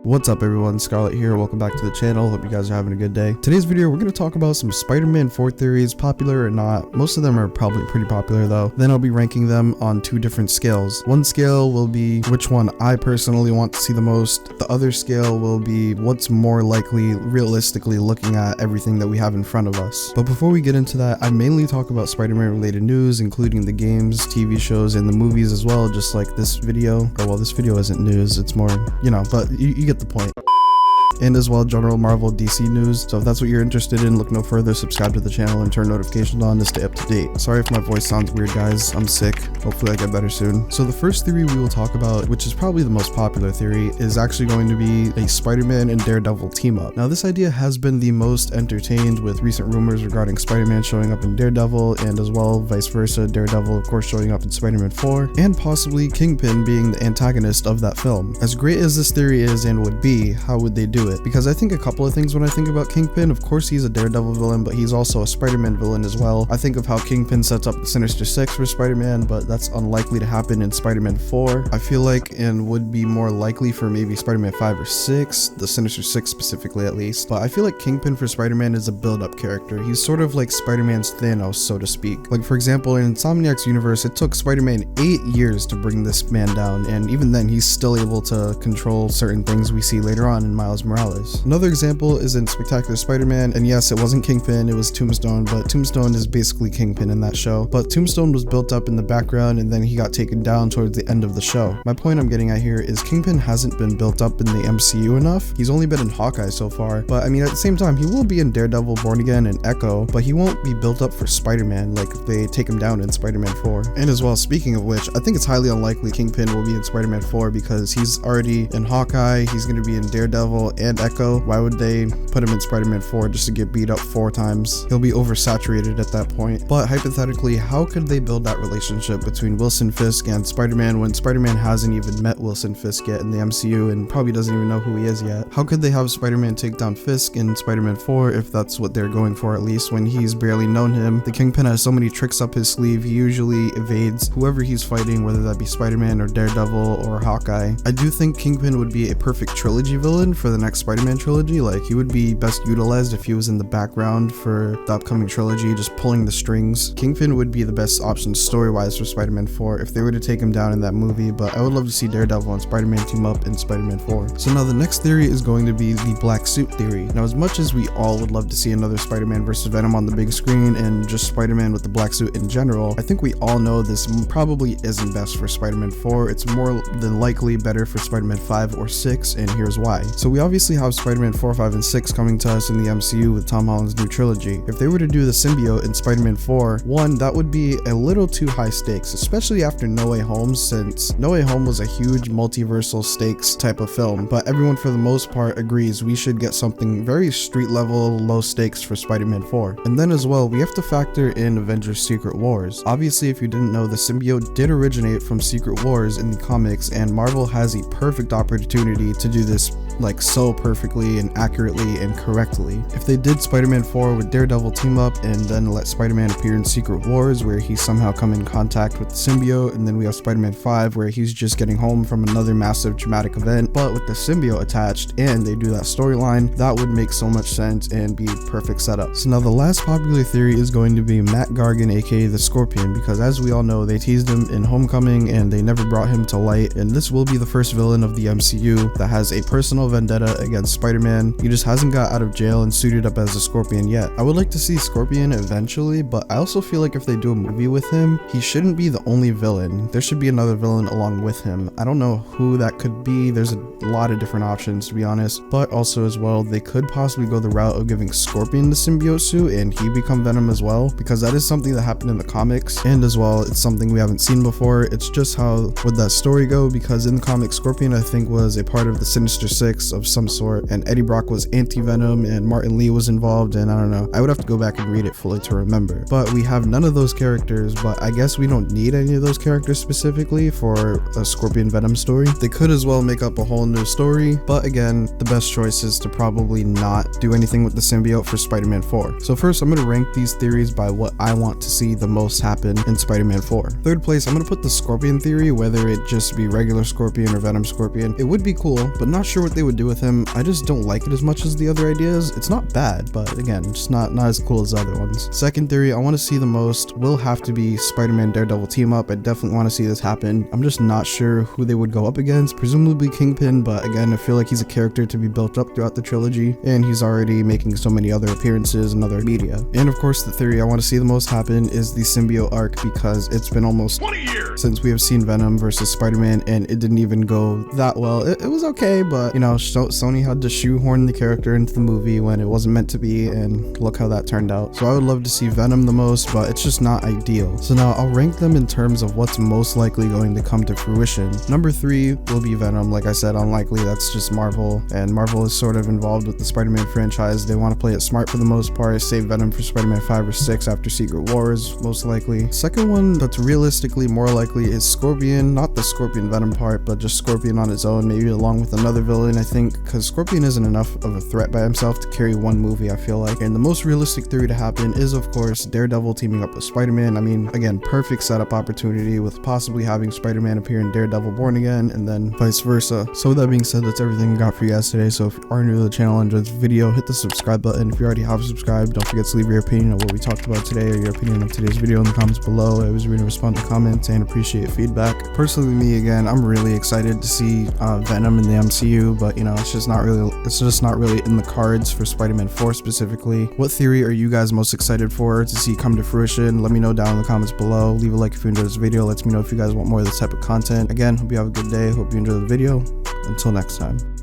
What's up everyone, Scarlet here, welcome back to the channel, hope you guys are having a good day. Today's video we're going to talk about some Spider-Man 4 theories, popular or not. Most of them are probably pretty popular though. Then I'll be ranking them on two different scales. One scale will be which one I personally want to see the most. The other scale will be what's more likely realistically looking at everything that we have in front of us. But before we get into that, I mainly talk about Spider-Man related news, including the games, TV shows, and the movies as well, just like this video. Or well, this video isn't news, it's more, but you get the point. And as well general Marvel DC news. So if that's what you're interested in, look no further, subscribe to the channel and turn notifications on to stay up to date. Sorry if my voice sounds weird guys, I'm sick, hopefully I get better soon. So the first theory we will talk about, which is probably the most popular theory, is actually going to be a Spider-Man and Daredevil team up. Now this idea has been the most entertained with recent rumors regarding Spider-Man showing up in Daredevil, and as well vice versa, Daredevil of course showing up in Spider-Man 4, and possibly Kingpin being the antagonist of that film. As great as this theory is and would be, how would they do it? Because I think a couple of things when I think about Kingpin. Of course he's a Daredevil villain, but he's also a Spider-Man villain as well. I think of how Kingpin sets up the Sinister Six for Spider-Man, but that's unlikely to happen in Spider-Man 4. I feel like, and would be more likely for maybe Spider-Man 5 or 6, the Sinister Six specifically at least. But I feel like Kingpin for Spider-Man is a build-up character. He's sort of like Spider-Man's Thanos, so to speak. Like for example, in Insomniac's universe, it took Spider-Man 8 years to bring this man down, and even then he's still able to control certain things we see later on in Miles Morales. Another example is in Spectacular Spider-Man, and yes, it wasn't Kingpin, it was Tombstone, but Tombstone is basically Kingpin in that show. But Tombstone was built up in the background and then he got taken down towards the end of the show. My point I'm getting at here is Kingpin hasn't been built up in the MCU enough. He's only been in Hawkeye so far, but I mean at the same time he will be in Daredevil, Born Again, and Echo, but he won't be built up for Spider-Man like if they take him down in Spider-Man 4. And as well, speaking of which, I think it's highly unlikely Kingpin will be in Spider-Man 4 because he's already in Hawkeye, he's going to be in Daredevil and Echo. Why would they put him in Spider-Man 4 just to get beat up 4 times? He'll be oversaturated at that point. But hypothetically, how could they build that relationship between Wilson Fisk and Spider-Man when Spider-Man hasn't even met Wilson Fisk yet in the MCU and probably doesn't even know who he is yet? How could they have Spider-Man take down Fisk in Spider-Man 4 if that's what they're going for, at least when he's barely known him? The Kingpin has so many tricks up his sleeve, he usually evades whoever he's fighting, whether that be Spider-Man or Daredevil or Hawkeye. I do think Kingpin would be a perfect trilogy villain for the next Spider-Man trilogy. Like he would be best utilized if he was in the background for the upcoming trilogy, just pulling the strings. Kingpin would be the best option story-wise for Spider-Man 4 if they were to take him down in that movie, but I would love to see Daredevil and Spider-Man team up in Spider-Man 4. So now the next theory is going to be the black suit theory. Now as much as we all would love to see another Spider-Man versus Venom on the big screen and just Spider-Man with the black suit in general, I think we all know this probably isn't best for Spider-Man 4. It's more than likely better for Spider-Man 5 or 6, and here's why. So we obviously have Spider-Man 4, 5, and 6 coming to us in the MCU with Tom Holland's new trilogy. If they were to do the symbiote in Spider-Man 4, one, that would be a little too high stakes, especially after No Way Home, since No Way Home was a huge multiversal stakes type of film, but everyone for the most part agrees we should get something very street level, low stakes for Spider-Man 4. And then as well, we have to factor in Avengers Secret Wars. Obviously, if you didn't know, the symbiote did originate from Secret Wars in the comics, and Marvel has a perfect opportunity to do this like so perfectly and accurately and correctly. If they did Spider-Man 4 with Daredevil team up and then let Spider-Man appear in Secret Wars where he's somehow come in contact with the symbiote, and then we have Spider-Man 5 where he's just getting home from another massive traumatic event but with the symbiote attached, and they do that storyline, that would make so much sense and be perfect setup. So now the last popular theory is going to be Matt Gargan, aka the Scorpion, because as we all know, they teased him in Homecoming and they never brought him to light, and this will be the first villain of the MCU that has a personal vendetta against Spider-Man. He just hasn't got out of jail and suited up as a Scorpion yet. I would like to see Scorpion eventually, but I also feel like if they do a movie with him, he shouldn't be the only villain. There should be another villain along with him. I don't know who that could be. There's a lot of different options to be honest, but also as well, they could possibly go the route of giving Scorpion the symbiote suit and he become Venom as well, because that is something that happened in the comics, and as well, it's something we haven't seen before. It's just how would that story go, because in the comics, Scorpion I think was a part of the Sinister Six of some sort, and Eddie Brock was anti-Venom and Martin Lee was involved, and I don't know, I would have to go back and read it fully to remember. But we have none of those characters, but I guess we don't need any of those characters specifically for a Scorpion Venom story. They could as well make up a whole new story, but again, the best choice is to probably not do anything with the symbiote for Spider-Man 4. So first, I'm going to rank these theories by what I want to see the most happen in Spider-Man 4. Third place, I'm going to put the Scorpion theory, whether it just be regular Scorpion or Venom Scorpion. It would be cool, but not sure what they they would do with him, I just don't like it as much as the other ideas. It's not bad, but again, just not as cool as the other ones. Second theory I want to see the most will have to be Spider-Man Daredevil team up. I definitely want to see this happen. I'm just not sure who they would go up against. Presumably Kingpin, but again, I feel like he's a character to be built up throughout the trilogy, and he's already making so many other appearances in other media. And of course, the theory I want to see the most happen is the symbiote arc, because it's been almost 20 years since we have seen Venom versus Spider-Man, and it didn't even go that well. It was okay, but you know, Sony had to shoehorn the character into the movie when it wasn't meant to be, and look how that turned out. So I would love to see Venom the most, but it's just not ideal. So now I'll rank them in terms of what's most likely going to come to fruition. Number 3 will be Venom. Like I said, unlikely. That's just Marvel, and Marvel is sort of involved with the Spider-Man franchise. They want to play it smart for the most part, save Venom for Spider-Man 5 or 6 after Secret Wars, most likely. Second one that's realistically more likely is Scorpion, not the Scorpion Venom part, but just Scorpion on its own, maybe along with another villain, I think, because Scorpion isn't enough of a threat by himself to carry one movie, I feel like. And the most realistic theory to happen is, of course, Daredevil teaming up with Spider-Man. I mean, again, perfect setup opportunity with possibly having Spider-Man appear in Daredevil Born Again, and then vice versa. So with that being said, that's everything I got for you guys today. So if you are new to the channel and enjoyed this video, hit the subscribe button. If you already have subscribed, don't forget to leave your opinion on what we talked about today, or your opinion of today's video in the comments below. I always read and respond to comments and appreciate feedback. Personally, me, again, I'm really excited to see Venom in the MCU, but you know, it's just not really in the cards for Spider-Man 4 specifically. What theory are you guys most excited for to see come to fruition? Let me know down in the comments below. Leave a like if you enjoyed this video. Let me know if you guys want more of this type of content. Again, hope you have a good day. Hope you enjoy the video. Until next time.